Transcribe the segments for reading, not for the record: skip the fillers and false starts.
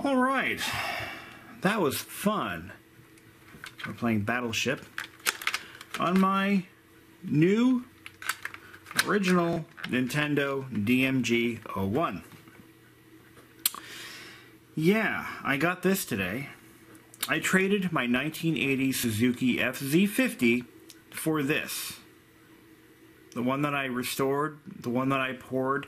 Alright, that was fun. We're playing Battleship on my new original Nintendo DMG-01. Yeah, I got this today. I traded my 1980 Suzuki FZ50 for this. The one that I restored, the one that I poured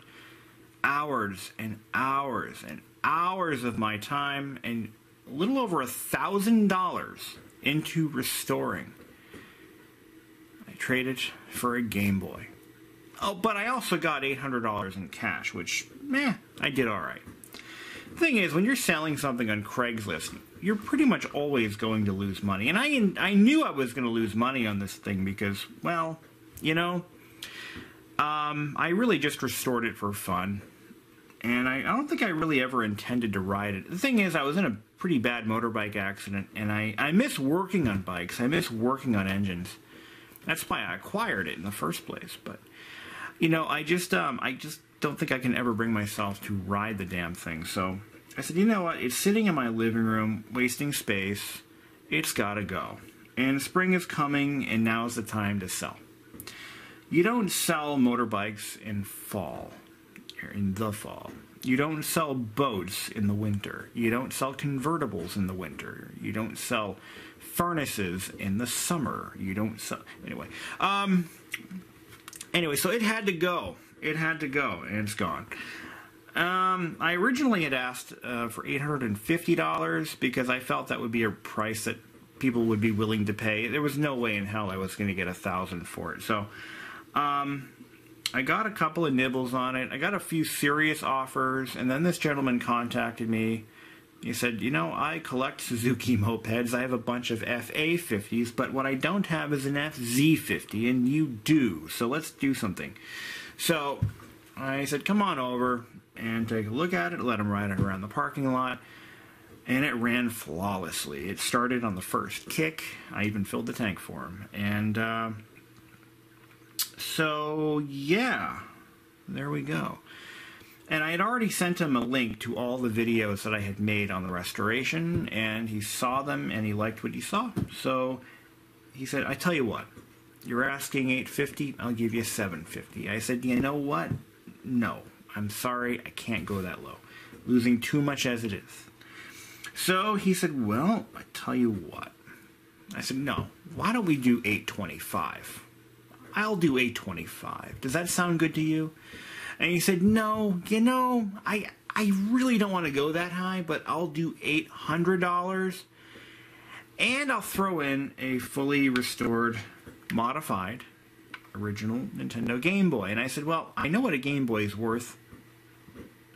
hours and hours and hours of my time and a little over $1,000 into restoring. I traded for a Game Boy. Oh, but I also got $800 in cash, which, I did alright. The thing is, when you're selling something on Craigslist, you're pretty much always going to lose money. And I knew I was going to lose money on this thing because, well, you know, I really just restored it for fun. And I don't think I really ever intended to ride it. The thing is, I was in a pretty bad motorbike accident, and I miss working on bikes. I miss working on engines. That's why I acquired it in the first place. But, you know, I just don't think I can ever bring myself to ride the damn thing. So I said, you know what? It's sitting in my living room, wasting space. It's got to go. And spring is coming, and now's the time to sell. You don't sell motorbikes in fall. In the fall. You don't sell boats in the winter. You don't sell convertibles in the winter. You don't sell furnaces in the summer. You don't sell... Anyway, so it had to go. It had to go, and it's gone. I originally had asked for $850 because I felt that would be a price that people would be willing to pay. There was no way in hell I was going to get $1,000 for it. So, I got a couple of nibbles on it. I got a few serious offers, and then this gentleman contacted me. He said, you know, I collect Suzuki mopeds. I have a bunch of FA50s, but what I don't have is an FZ50, and you do. So let's do something. So I said, come on over and take a look at it. Let him ride it around the parking lot. And it ran flawlessly. It started on the first kick. I even filled the tank for him. And so, yeah, there we go. And I had already sent him a link to all the videos that I had made on the restoration, and he saw them, and he liked what he saw. So he said, I tell you what, you're asking $850, I'll give you $750. I said, you know what? No, I'm sorry, I can't go that low. Losing too much as it is. So he said, well, I tell you what. I said, no, why don't we do $825? I'll do $825. Does that sound good to you? And he said, no, you know, I really don't want to go that high, but I'll do $800. And I'll throw in a fully restored, modified, original Nintendo Game Boy. And I said, well, I know what a Game Boy is worth.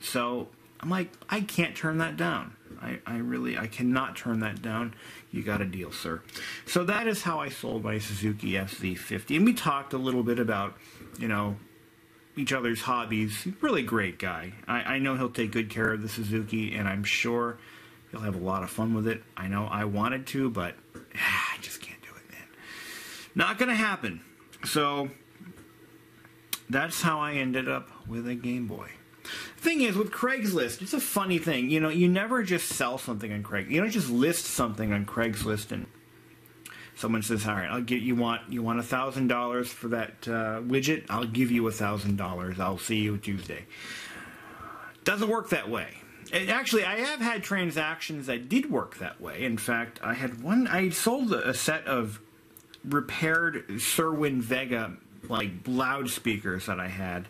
So I'm like, I can't turn that down. I cannot turn that down. You got a deal, sir. So that is how I sold my Suzuki FZ50. And we talked a little bit about, you know, each other's hobbies. Really great guy. I know he'll take good care of the Suzuki, and I'm sure he'll have a lot of fun with it. I know I wanted to, but I just can't do it, man. Not going to happen. So that's how I ended up with a Game Boy. Thing is, with Craigslist, it's a funny thing. You know, you never just sell something on Craigslist. You don't just list something on Craigslist and someone says, all right, I'll get you want $1,000 for that widget? I'll give you $1,000. I'll see you Tuesday. Doesn't work that way. Actually, I have had transactions that did work that way. In fact, I had one. I sold a set of repaired Sherwin Vega like loudspeakers that I had.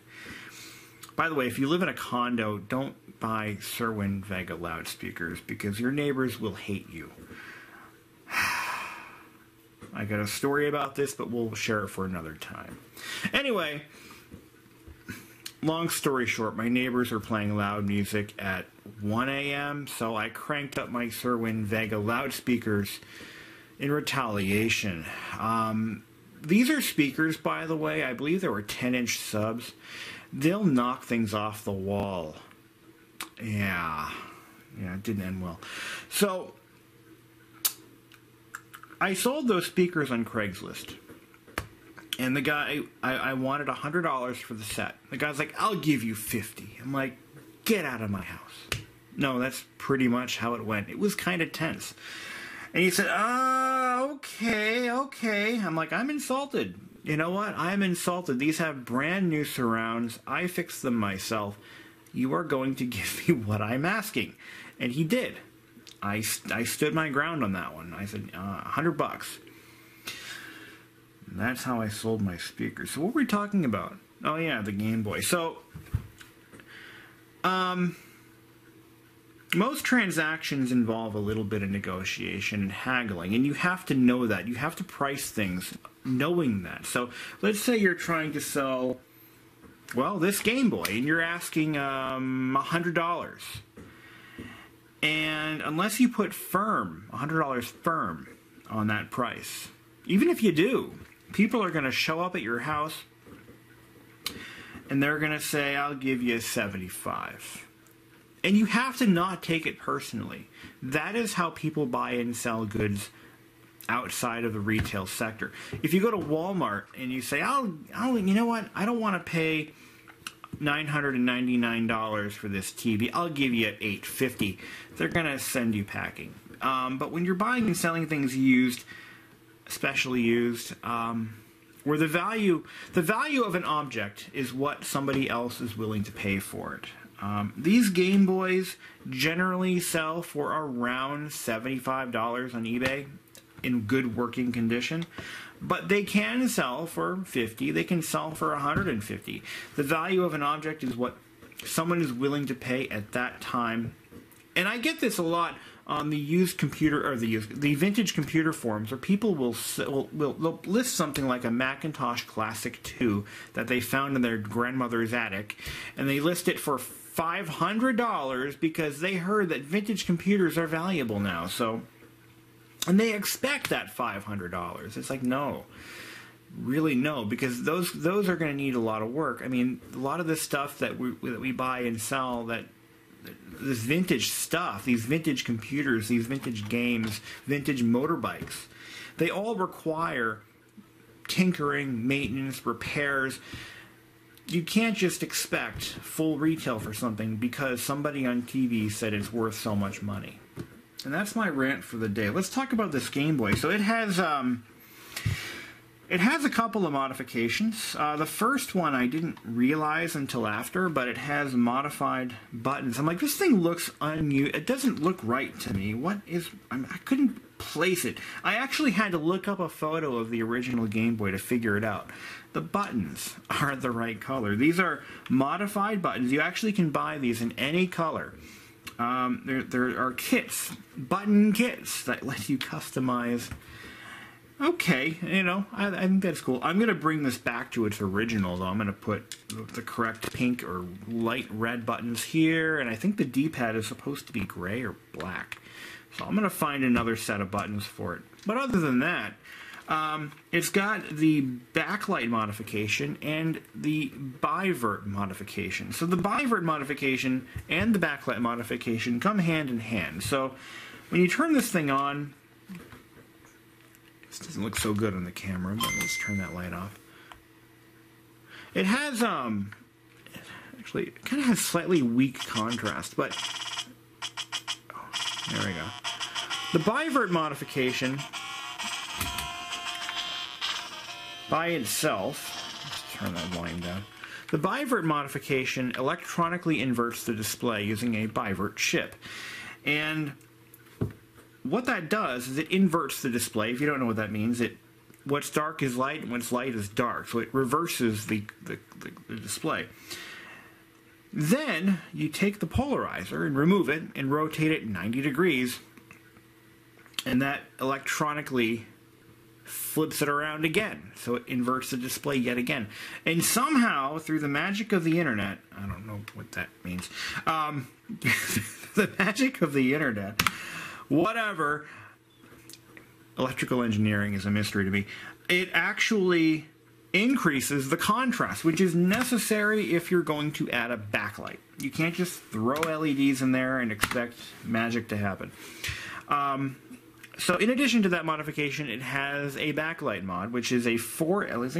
By the way, if you live in a condo, don't buy Sherwin Vega loudspeakers because your neighbors will hate you. I got a story about this, but we'll share it for another time. Anyway, long story short, my neighbors are playing loud music at 1 a.m., so I cranked up my Sherwin Vega loudspeakers in retaliation. These are speakers, by the way. I believe they were 10-inch subs. They'll knock things off the wall. Yeah, it didn't end well. So I sold those speakers on Craigslist. And the guy, I wanted $100 for the set. The guy's like, I'll give you $50. I'm like, get out of my house. No, that's pretty much how it went. It was kind of tense. And he said, okay. I'm like, I'm insulted. You know what? I'm insulted. These have brand new surrounds. I fixed them myself. You are going to give me what I'm asking. And he did. I stood my ground on that one. I said, $100. And that's how I sold my speakers. So what were we talking about? Oh yeah, the Game Boy. So, most transactions involve a little bit of negotiation and haggling, and you have to know that. You have to price things knowing that. So let's say you're trying to sell, well, this Game Boy, and you're asking $100. And unless you put $100 firm on that price, even if you do, people are going to show up at your house and they're going to say, I'll give you $75. And you have to not take it personally. That is how people buy and sell goods outside of the retail sector. If you go to Walmart and you say, you know what, I don't want to pay $999 for this TV. I'll give you $850. They're going to send you packing. But when you're buying and selling things used, especially used, where the value of an object is what somebody else is willing to pay for it. These Game Boys generally sell for around $75 on eBay in good working condition, but they can sell for $50. They can sell for $150. The value of an object is what someone is willing to pay at that time. And I get this a lot on the used computer or the vintage computer forums, where people will list something like a Macintosh Classic 2 that they found in their grandmother's attic, and they list it for $500 because they heard that vintage computers are valuable now. So, and they expect that $500. It's like, no, really no, because those are going to need a lot of work. I mean, a lot of the stuff that we buy and sell, that this vintage stuff, these vintage computers, these vintage games, vintage motorbikes, they all require tinkering, maintenance, repairs. You can't just expect full retail for something because somebody on TV said it's worth so much money. And that's my rant for the day. Let's talk about this Game Boy. So it has a couple of modifications. The first one I didn't realize until after, but it has modified buttons. I'm like, this thing looks unused. It doesn't look right to me. I couldn't place it. I actually had to look up a photo of the original Game Boy to figure it out. The buttons aren't the right color. These are modified buttons. You actually can buy these in any color. There are kits, button kits, that let you customize. Okay, I think that's cool. I'm going to bring this back to its original, though. I'm going to put the correct pink or light red buttons here, and I think the D-pad is supposed to be gray or black. So I'm going to find another set of buttons for it. But other than that, it's got the backlight modification and the bivert modification. So the bivert modification and the backlight modification come hand in hand. So when you turn this thing on, this doesn't look so good on the camera, but let's turn that light off. It has, actually, it kind of has slightly weak contrast, but, oh, there we go. The bivert modification, by itself, let's turn that volume down. The bivert modification electronically inverts the display using a bivert chip. And what that does is it inverts the display. If you don't know what that means, what's dark is light and what's light is dark. So it reverses the display. Then you take the polarizer and remove it and rotate it 90 degrees, and that electronically flips it around again. So it inverts the display yet again. And somehow, through the magic of the internet, I don't know what that means, the magic of the internet, whatever, electrical engineering is a mystery to me, it actually increases the contrast, which is necessary if you're going to add a backlight. You can't just throw LEDs in there and expect magic to happen. So in addition to that modification, it has a backlight mod, which is a 4 LED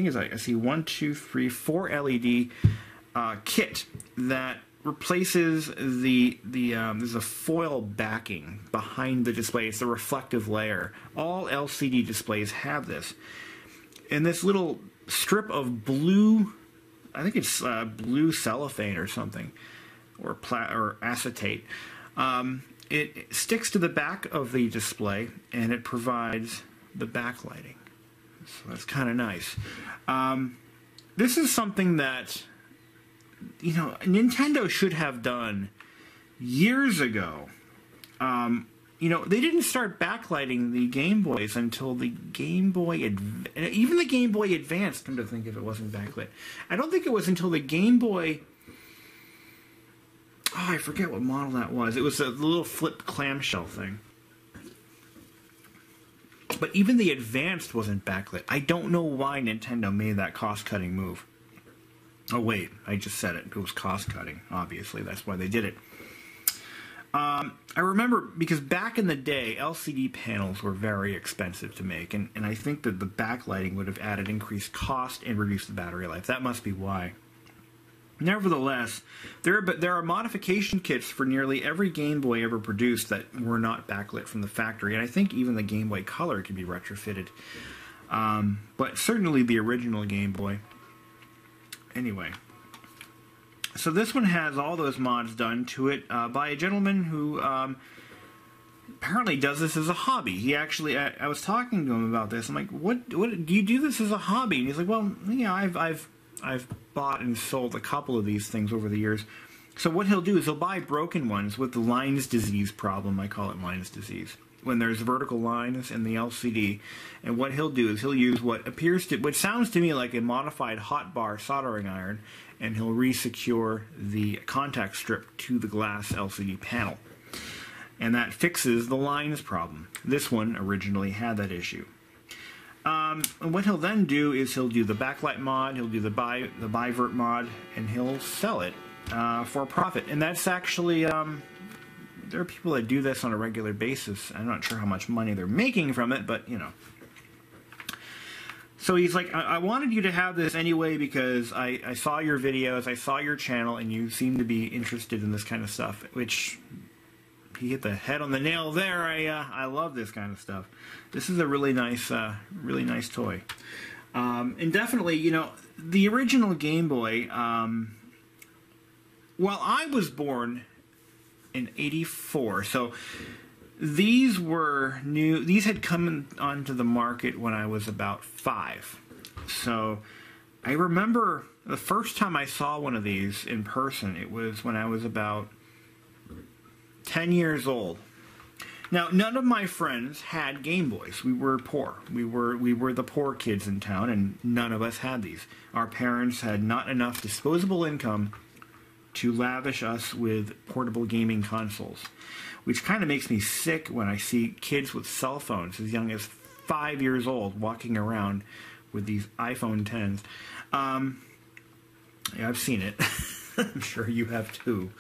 kit that replaces there's a foil backing behind the display. It's a reflective layer. All LCD displays have this. And this little strip of blue, I think it's blue cellophane or something, or acetate. It sticks to the back of the display, and it provides the backlighting. So that's kind of nice. This is something that, Nintendo should have done years ago. They didn't start backlighting the Game Boys until the Game Boy, even the Game Boy Advance, come to think of it, wasn't backlit. I don't think it was until the Game Boy, I forget what model that was. It was a little flip clamshell thing. But even the Advanced wasn't backlit. I don't know why Nintendo made that cost-cutting move. Oh, wait, I just said it. It was cost-cutting, obviously. That's why they did it. I remember, because back in the day, LCD panels were very expensive to make, and I think that the backlighting would have added increased cost and reduced the battery life. That must be why. Nevertheless, there are modification kits for nearly every Game Boy ever produced that were not backlit from the factory, and I think even the Game Boy Color can be retrofitted. But certainly the original Game Boy. Anyway, so this one has all those mods done to it by a gentleman who apparently does this as a hobby. He actually, I was talking to him about this. I'm like, what do you do this as a hobby? And he's like, well, I've bought and sold a couple of these things over the years. So what he'll do is he'll buy broken ones with the lines disease problem. I call it lines disease. When there's vertical lines in the LCD, and what he'll do is he'll use what sounds to me like a modified hot bar soldering iron, and he'll resecure the contact strip to the glass LCD panel. And that fixes the lines problem. This one originally had that issue. And what he'll then do is he'll do the backlight mod, he'll do the bivert mod, and he'll sell it for a profit. And that's actually, there are people that do this on a regular basis. I'm not sure how much money they're making from it, but, So he's like, I wanted you to have this anyway because I saw your videos, I saw your channel, and you seem to be interested in this kind of stuff, which... He hit the head on the nail there. I love this kind of stuff. This is a really nice toy. And definitely, the original Game Boy, well, I was born in '84, so these were new. These had come onto the market when I was about 5. So I remember the first time I saw one of these in person, it was when I was about 10 years old. Now, none of my friends had Game Boys. We were poor. We were the poor kids in town, and none of us had these. Our parents had not enough disposable income to lavish us with portable gaming consoles, which kind of makes me sick when I see kids with cell phones as young as 5 years old walking around with these iPhone 10s. Yeah, I've seen it. I'm sure you have too.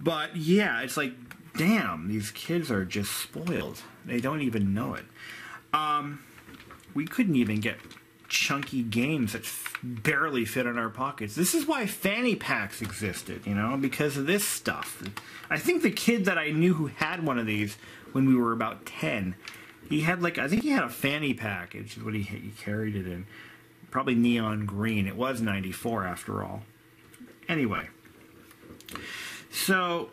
But yeah, it's like, damn, these kids are just spoiled. They don't even know it. We couldn't even get chunky games that barely fit in our pockets. This is why fanny packs existed, because of this stuff. I think the kid that I knew who had one of these when we were about 10, he had I think he had a fanny pack, which is what he carried it in. Probably neon green. It was '94 after all. Anyway. So,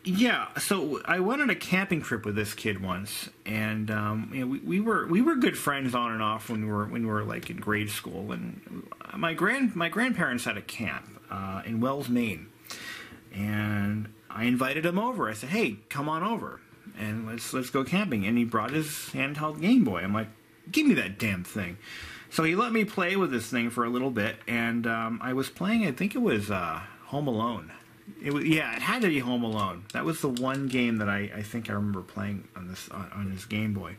yeah, so I went on a camping trip with this kid once, and we were good friends on and off when we were like in grade school. And my grandparents had a camp in Wells, Maine, and I invited him over. I said, "Hey, come on over, and let's go camping." And he brought his handheld Game Boy. I'm like, "Give me that damn thing." So he let me play with this thing for a little bit, and I was playing. I think it was Home Alone. It had to be Home Alone. That was the one game that I think I remember playing on this Game Boy.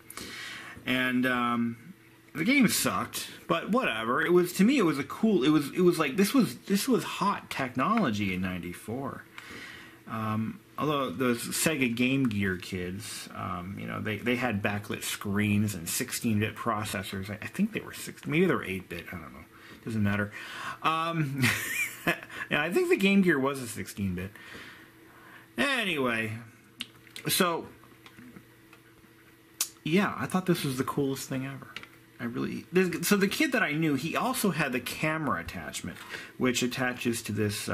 And the game sucked, but whatever. It was, to me, it was a cool. It was like this was hot technology in '94. Although those Sega Game Gear kids, they had backlit screens and 16-bit processors. I think they were maybe they were 8-bit. I don't know. Doesn't matter. Yeah, I think the Game Gear was a 16-bit. Anyway, so yeah, I thought this was the coolest thing ever. So the kid that I knew, he also had the camera attachment, which attaches to this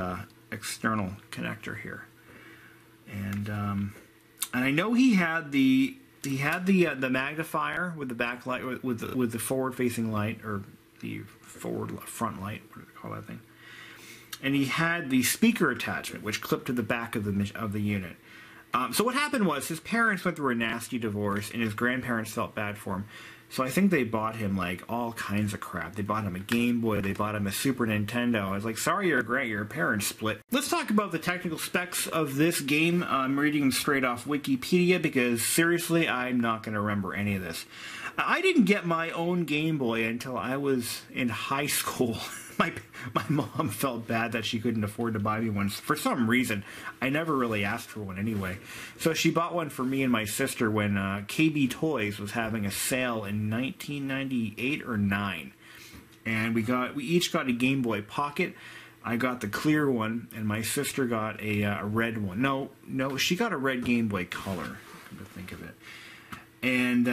external connector here, and I know he had the magnifier with the backlight with the forward-facing light, or the front light, what do they call that thing? And he had the speaker attachment, which clipped to the back of the unit. So what happened was his parents went through a nasty divorce, and his grandparents felt bad for him. So I think they bought him like all kinds of crap. They bought him a Game Boy. They bought him a Super Nintendo. I was like, sorry, your parents split. Let's talk about the technical specs of this game. I'm reading them straight off Wikipedia because seriously, I'm not going to remember any of this. I didn't get my own Game Boy until I was in high school. My mom felt bad that she couldn't afford to buy me one. For some reason, I never really asked for one anyway. So she bought one for me and my sister when KB Toys was having a sale in 1998 or 9. And we each got a Game Boy Pocket. I got the clear one, and my sister got a red one. No, she got a red Game Boy Color, come to think of it. And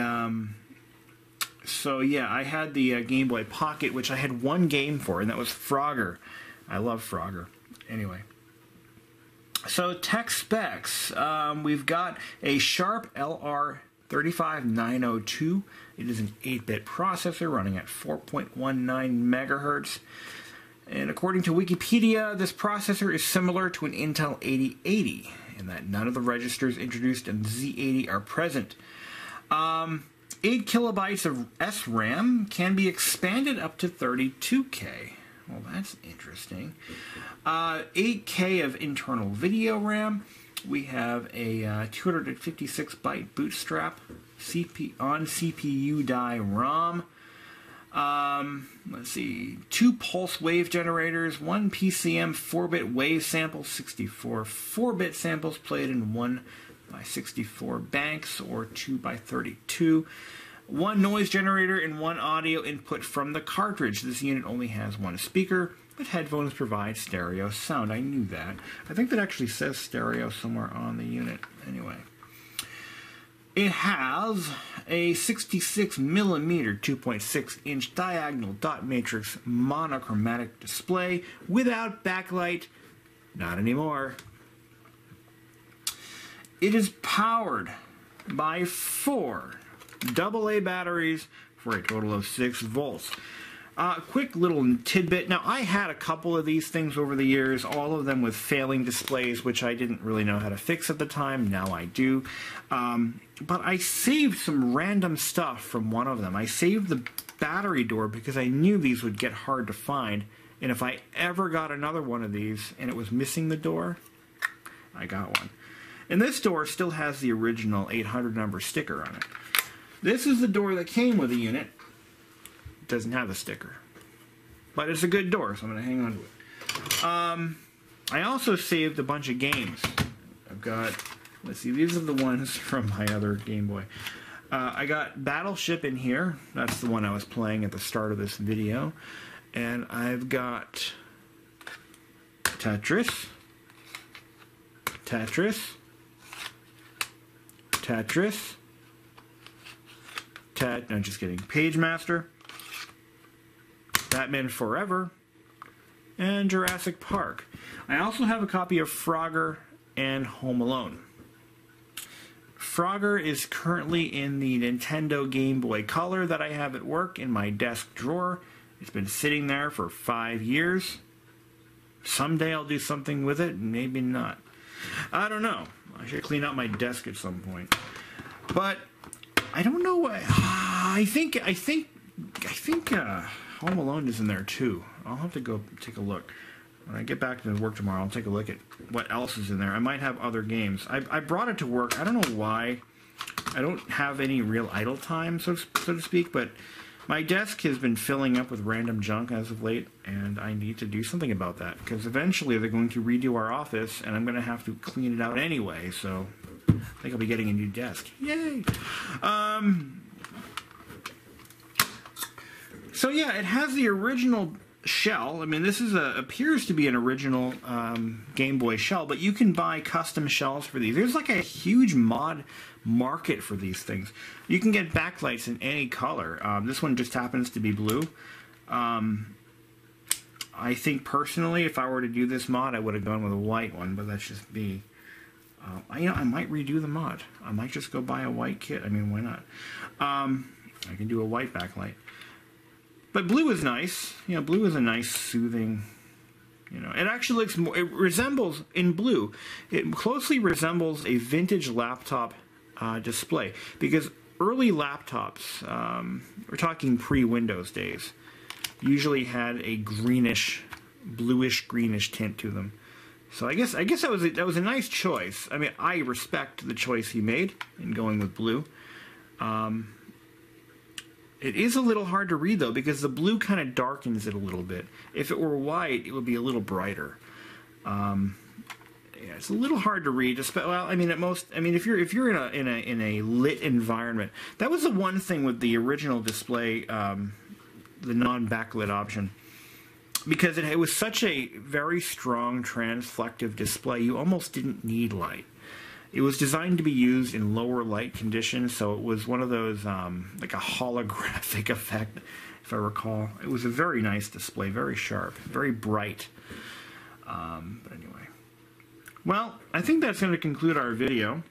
so yeah, I had the Game Boy Pocket, which I had one game for, and that was Frogger. I love Frogger. Anyway, so tech specs. We've got a Sharp LR35902. It is an 8-bit processor running at 4.19 megahertz. And according to Wikipedia, this processor is similar to an Intel 8080, in that none of the registers introduced in the Z80 are present. 8 kilobytes of SRAM can be expanded up to 32K. Well, that's interesting. 8K of internal video RAM. We have a 256-byte bootstrap on CPU die ROM. Let's see. 2 pulse wave generators, 1 PCM 4-bit wave sample, 64 4-bit samples played in 1x64 banks, or 2x32. 1 noise generator and 1 audio input from the cartridge. This unit only has 1 speaker, but headphones provide stereo sound. I knew that. I think that actually says stereo somewhere on the unit. Anyway. It has a 66mm 2.6-inch diagonal dot matrix monochromatic display without backlight. Not anymore. It is powered by 4 AA batteries for a total of 6 volts. Quick little tidbit. Now, I had a couple of these things over the years, all of them with failing displays, which I didn't really know how to fix at the time. Now I do. But I saved some random stuff from one of them. I saved the battery door because I knew these would get hard to find. And if I ever got another one of these and it was missing the door, I got one. And this door still has the original 800 number sticker on it. This is the door that came with the unit. It doesn't have a sticker. But it's a good door, so I'm going to hang on to it. I also saved a bunch of games. I've got, let's see, these are the ones from my other Game Boy. I got Battleship in here. That's the one I was playing at the start of this video. And I've got Tetris. No, just kidding. Page Master, Batman Forever, and Jurassic Park. I also have a copy of Frogger and Home Alone. Frogger is currently in the Nintendo Game Boy Color that I have at work in my desk drawer. It's been sitting there for 5 years. Someday I'll do something with it, maybe not. I don't know. I should clean out my desk at some point. But I don't know. I think Home Alone is in there too. I'll have to go take a look. When I get back to work tomorrow, I'll take a look at what else is in there. I might have other games. I brought it to work. I don't know why. I don't have any real idle time, so to speak, but my desk has been filling up with random junk as of late, and I need to do something about that, because eventually they're going to redo our office, and I'm going to have to clean it out anyway, so I think I'll be getting a new desk. Yay! So yeah, it has the original shell. I mean, this is appears to be an original Game Boy shell, but you can buy custom shells for these. There's like a huge mod market for these things. You can get backlights in any color. This one just happens to be blue. I think personally, if I were to do this mod, I would have gone with a white one, but that's just me. You know, I might redo the mod. I might just go buy a white kit. I mean, why not? I can do a white backlight. But blue is nice. You know, blue is a nice, soothing, you know. It actually looks more, it resembles, in blue, it closely resembles a vintage laptop display. Because early laptops, we're talking pre-Windows days, usually had a greenish, bluish-greenish tint to them. So I guess that was a nice choice. I mean, I respect the choice he made in going with blue. It is a little hard to read though, because the blue kind of darkens it a little bit. If it were white, it would be a little brighter. Yeah, it's a little hard to read. Well, I mean, at most, I mean, if you're in a lit environment, that was the one thing with the original display, the non-backlit option. Because it was such a very strong transflective display, you almost didn't need light. It was designed to be used in lower light conditions, so it was one of those, like a holographic effect, if I recall. It was a very nice display, very sharp, very bright. But anyway. Well, I think that's going to conclude our video.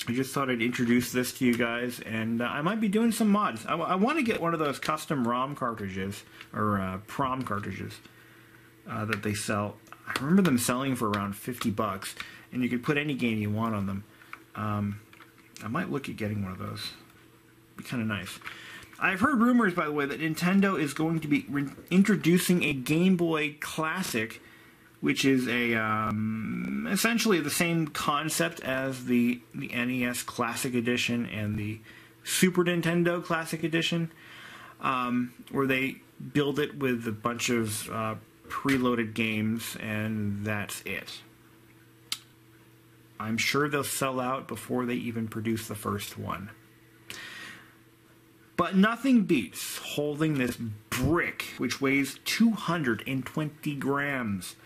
I just thought I'd introduce this to you guys, and I might be doing some mods. I want to get one of those custom ROM cartridges, or PROM cartridges, that they sell. I remember them selling for around $50, and you could put any game you want on them. I might look at getting one of those. Be kind of nice. I've heard rumors, by the way, that Nintendo is going to be introducing a Game Boy Classic, which is a essentially the same concept as the NES Classic Edition and the Super Nintendo Classic Edition, where they build it with a bunch of preloaded games, and that's it. I'm sure they'll sell out before they even produce the first one. But nothing beats holding this brick, which weighs 220 grams,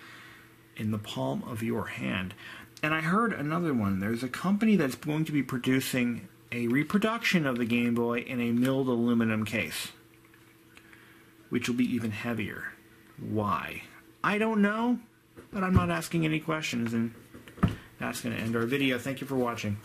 in the palm of your hand. And I heard another one. There's a company that's going to be producing a reproduction of the Game Boy in a milled aluminum case, which will be even heavier. Why? I don't know, but I'm not asking any questions, and that's going to end our video. Thank you for watching.